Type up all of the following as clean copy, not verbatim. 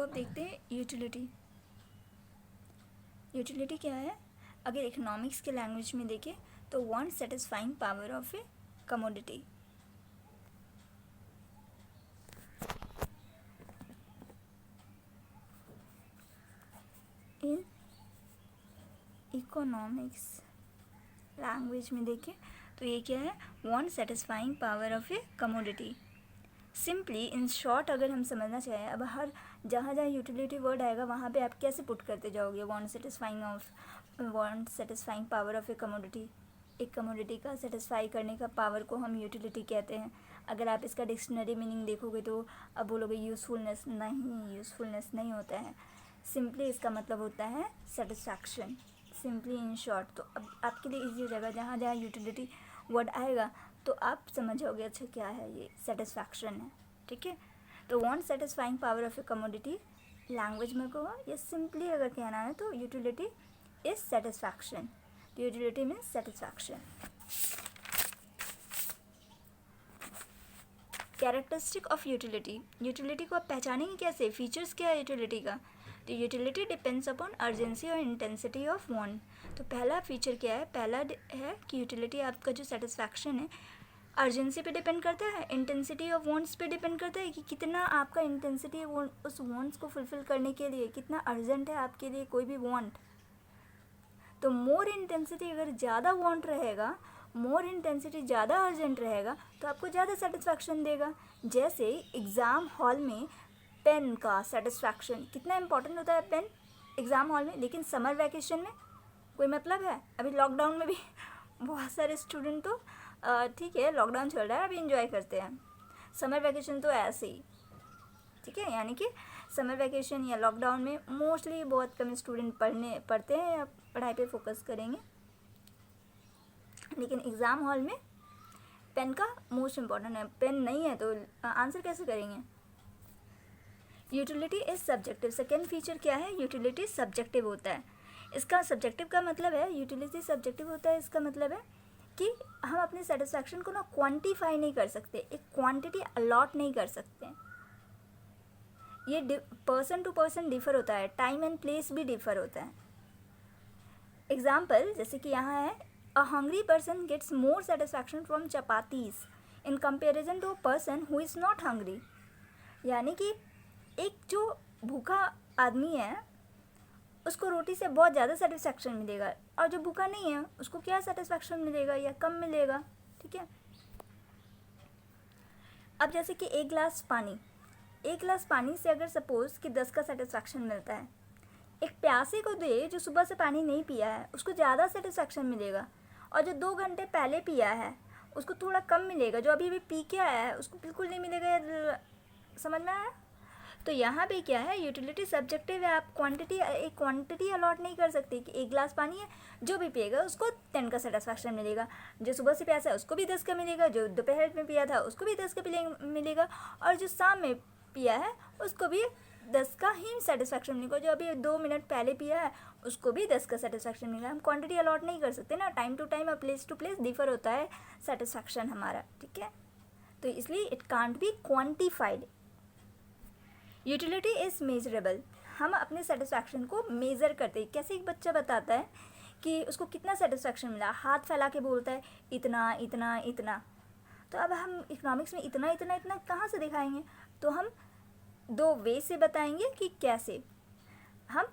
अब देखते हैं यूटिलिटी। यूटिलिटी क्या है? अगर इकोनॉमिक्स के लैंग्वेज में देखें तो want satisfying power of A commodity. In economics language में देखें तो ये क्या है? Want satisfying power of A commodity. Simply in short अगर हम समझना चाहें, अब हर जहाँ जहाँ यूटिलिटी वर्ड आएगा वहाँ पे आप कैसे पुट करते जाओगे? Want satisfying power of A commodity. एक कमोडिटी का सेटिस्फाई करने का पावर को हम यूटिलिटी कहते हैं। अगर आप इसका डिक्शनरी मीनिंग देखोगे तो अब बोलोगे यूज़फुलनेस। नहीं, यूज़फुलनेस नहीं होता है। सिंपली इसका मतलब होता है सेटिस्फैक्शन, सिंपली इन शॉर्ट। तो अब आपके लिए ईजी हो जाएगा, जहाँ जहाँ यूटिलिटी वर्ड आएगा तो आप समझ जाओगे अच्छा क्या है ये, सेटिस्फैक्शन है। ठीक है, तो want satisfying power of A commodity language में कहो या सिंपली अगर कहना है तो utility is satisfaction. Utility means satisfaction. Characteristic of utility. Utility को आप पहचानेंगे कैसे? फीचर्स क्या है यूटिलिटी का? तो यूटिलिटी डिपेंड्स अपॉन अर्जेंसी और इंटेंसिटी ऑफ वांट। तो पहला फीचर क्या है? पहला है कि यूटिलिटी आपका जो सेटिस्फैक्शन है अर्जेंसी पे डिपेंड करता है, इंटेंसिटी ऑफ वांट्स पे डिपेंड करता है कि कितना आपका इंटेंसिटी है उस वांट्स को फुलफिल करने के लिए, कितना अर्जेंट है आपके लिए कोई भी वांट। तो मोर इंटेंसिटी अगर ज़्यादा वांट रहेगा, मोर इंटेंसिटी ज़्यादा अर्जेंट रहेगा तो आपको ज़्यादा सेटिस्फैक्शन देगा। जैसे एग्ज़ाम हॉल में पेन का सेटिस्फैक्शन कितना इंपॉर्टेंट होता है पेन एग्ज़ाम हॉल में, लेकिन समर वैकेशन में कोई मतलब है? अभी लॉकडाउन में भी बहुत सारे स्टूडेंट तो ठीक है लॉकडाउन चल रहा है अभी एंजॉय करते हैं, समर वैकेशन तो ऐसे ही। ठीक है, यानी कि समर वैकेशन या लॉकडाउन में मोस्टली बहुत कम स्टूडेंट पढ़ते हैं या पढ़ाई पे फोकस करेंगे, लेकिन एग्ज़ाम हॉल में पेन का मोस्ट इम्पॉर्टेंट है। पेन नहीं है तो आंसर कैसे करेंगे? Utility is subjective. Second feature क्या है? यूटिलिटी सब्जेक्टिव होता है। इसका सब्जेक्टिव का मतलब है, यूटिलिटी सब्जेक्टिव होता है, इसका मतलब है कि हम अपने सेटिस्फैक्शन को ना क्वांटिफाई नहीं कर सकते, एक क्वांटिटी अलॉट नहीं कर सकते। ये पर्सन टू पर्सन डिफर होता है, टाइम एंड प्लेस भी डिफर होता है। एग्जाम्पल जैसे कि यहाँ है, a hungry person gets more satisfaction from chapatis in comparison to a person who is not hungry. यानी कि एक जो भूखा आदमी है उसको रोटी से बहुत ज़्यादा सेटिस्फैक्शन मिलेगा, और जो भूखा नहीं है उसको क्या सेटिस्फैक्शन मिलेगा या कम मिलेगा। ठीक है, अब जैसे कि एक गिलास पानी से अगर सपोज़ कि 10 का सेटिस्फैक्शन मिलता है, एक प्यासे को दे जो सुबह से पानी नहीं पिया है उसको ज़्यादा सेटिस्फैक्शन मिलेगा, और जो 2 घंटे पहले पिया है उसको थोड़ा कम मिलेगा, जो अभी पी के आया है उसको बिल्कुल नहीं मिलेगा। समझ में आया? तो यहाँ पे क्या है, यूटिलिटी सब्जेक्टिव है। आप एक क्वांटिटी अलॉट नहीं कर सकते कि एक गिलास पानी है जो भी पिएगा उसको 10 का सेटिस्फैक्शन मिलेगा, जो सुबह से प्यासा है उसको भी 10 का मिलेगा, जो दोपहर में पिया था उसको भी 10 का मिलेगा, और जो शाम में पिया है उसको भी 10 का ही सेटिस्फैक्शन मिलेगा, जो अभी 2 मिनट पहले पिया है उसको भी 10 का सेटिस्फैक्शन मिलेगा। हम क्वांटिटी अलॉट नहीं कर सकते ना, टाइम टू टाइम और प्लेस टू प्लेस डिफर होता है सेटिस्फैक्शन हमारा। ठीक है, तो इसलिए it can't be quantified. Utility is measurable. हम अपने सेटिस्फैक्शन को मेज़र करते हैं। कैसे एक बच्चा बताता है कि उसको कितना सेटिस्फैक्शन मिला, हाथ फैला के बोलता है इतना इतना इतना। तो अब हम इकोनॉमिक्स में इतना इतना इतना कहाँ से दिखाएंगे? तो हम 2 वे से बताएंगे कि कैसे हम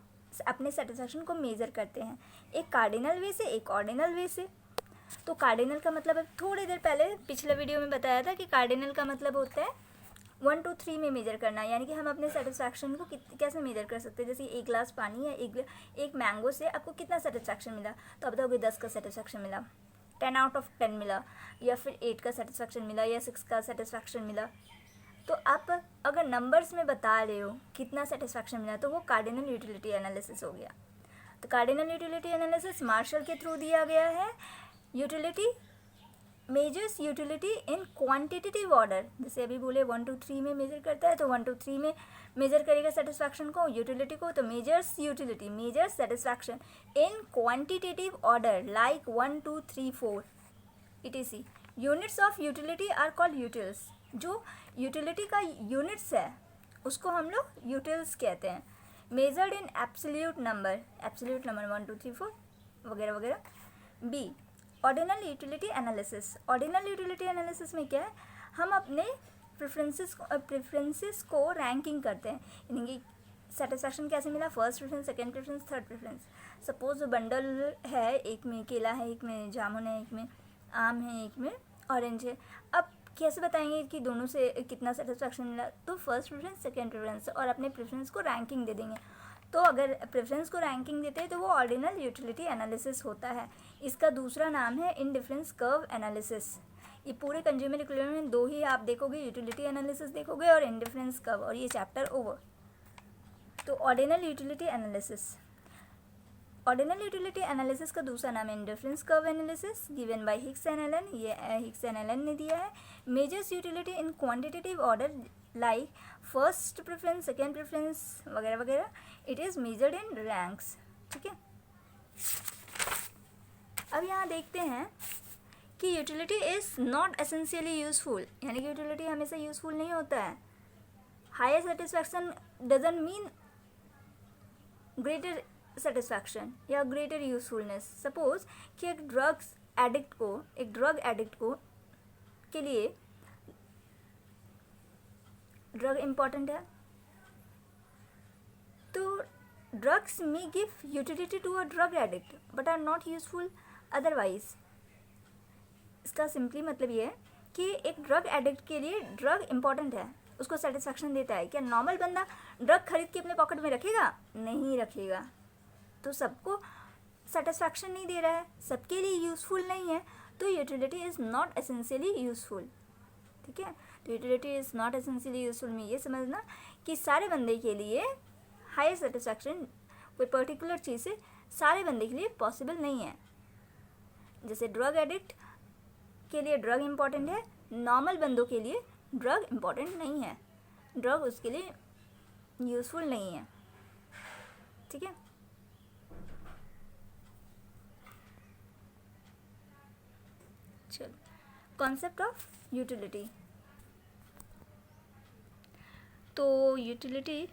अपने सेटिस्फैक्शन को मेज़र करते हैं, एक कार्डिनल वे से, एक ऑर्डिनल वे से। तो कार्डिनल का मतलब है, थोड़ी देर पहले पिछले वीडियो में बताया था कि कार्डिनल का मतलब होता है 1 2 3 में मेजर करना, यानी कि हम अपने सेटिस्फैक्शन को कैसे मेजर कर सकते हैं। जैसे एक गिलास पानी है, एक मैंगो से आपको कितना सेटिस्फैक्शन मिला, तो आप बताओगे 10 का सेटिस्फैक्शन मिला, 10 आउट ऑफ 10 मिला, या फिर 8 का सेटिस्फैक्शन मिला, या 6 का सेटिस्फैक्शन मिला। तो आप अगर नंबर्स में बता रहे हो कितना सेटिस्फैक्शन मिला तो वो कार्डिनल यूटिलिटी एनालिसिस हो गया। तो कार्डिनल यूटिलिटी एनालिसिस मार्शल के थ्रू दिया गया है। Utility measures utility in quantitative order, जैसे अभी बोले 1 2 3 में मेजर करता है, तो 1 2 3 में मेजर करेगा सेटिस्फैक्शन को, यूटिलिटी को। तो measures utility, measures satisfaction in quantitative order like 1 2 3 4 etc. Units of utility are called utils. जो यूटिलिटी का यूनिट्स है उसको हम लोग यूटिल्स कहते हैं। मेजर्ड इन एब्सोल्यूट नंबर 1 2 3 4 वगैरह वगैरह। B, ordinal utility analysis. Ordinal utility analysis में क्या है, हम अपने प्रेफरेंसेस को रैंकिंग करते हैं, यानी कि सेटिस्फैक्शन कैसे मिला, first preference, second preference, third preference. Suppose bundle है, एक में केला है, एक में जामुन है, एक में आम है, एक में ऑरेंज है। अब कैसे बताएंगे कि दोनों से कितना सेटिस्फैक्शन मिला, तो फर्स्ट प्रेफरेंस, सेकेंड प्रेफरेंस और अपने प्रेफरेंस को रैंकिंग दे देंगे। तो अगर प्रेफरेंस को रैंकिंग देते हैं तो वो ऑर्डिनल यूटिलिटी एनालिसिस होता है। इसका दूसरा नाम है इंडिफरेंस कर्व एनालिसिस। ये पूरे कंज्यूमर इक्विलिब्रियम में दो ही आप देखोगे, यूटिलिटी एनालिसिस देखोगे और इंडिफरेंस कर्व, और ये चैप्टर ओवर। तो ordinal utility analysis, ordinal utility analysis का दूसरा नाम है indifference curve analysis, given by Hicks and Allen. ये हिक्स एंड एलन ने दिया है। Measures utility in quantitative order like first preference, second preference वगैरह वगैरह। It is measured in ranks. ठीक है, अब यहाँ देखते हैं कि utility is not essentially useful, यानी कि यूटिलिटी हमेशा यूजफुल नहीं होता है। Higher satisfaction doesn't mean greater satisfaction या ग्रेटर यूजफुलनेस। सपोज कि एक ड्रग एडिक्ट को के लिए ड्रग इम्पॉर्टेंट है, तो drugs may give utility to a drug addict but are not useful otherwise। इसका सिंपली मतलब ये है कि एक ड्रग एडिक्ट के लिए ड्रग इम्पॉर्टेंट है, उसको सेटिस्फैक्शन देता है। क्या नॉर्मल बंदा ड्रग खरीद के अपने पॉकेट में रखेगा? नहीं रखेगा। तो सबको सेटिस्फैक्शन नहीं दे रहा है, सबके लिए यूज़फुल नहीं है, तो utility is not essentially useful. ठीक है, तो utility is not essentially useful में ये समझना कि सारे बंदे के लिए हायर सेटिस्फैक्शन कोई पर्टिकुलर चीज़ से सारे बंदे के लिए पॉसिबल नहीं है। जैसे ड्रग एडिक्ट के लिए ड्रग इम्पॉर्टेंट है, नॉर्मल बंदों के लिए ड्रग इम्पॉर्टेंट नहीं है, ड्रग उसके लिए यूज़फुल नहीं है। ठीक है, चलो, कॉन्सेप्ट ऑफ यूटिलिटी। तो यूटिलिटी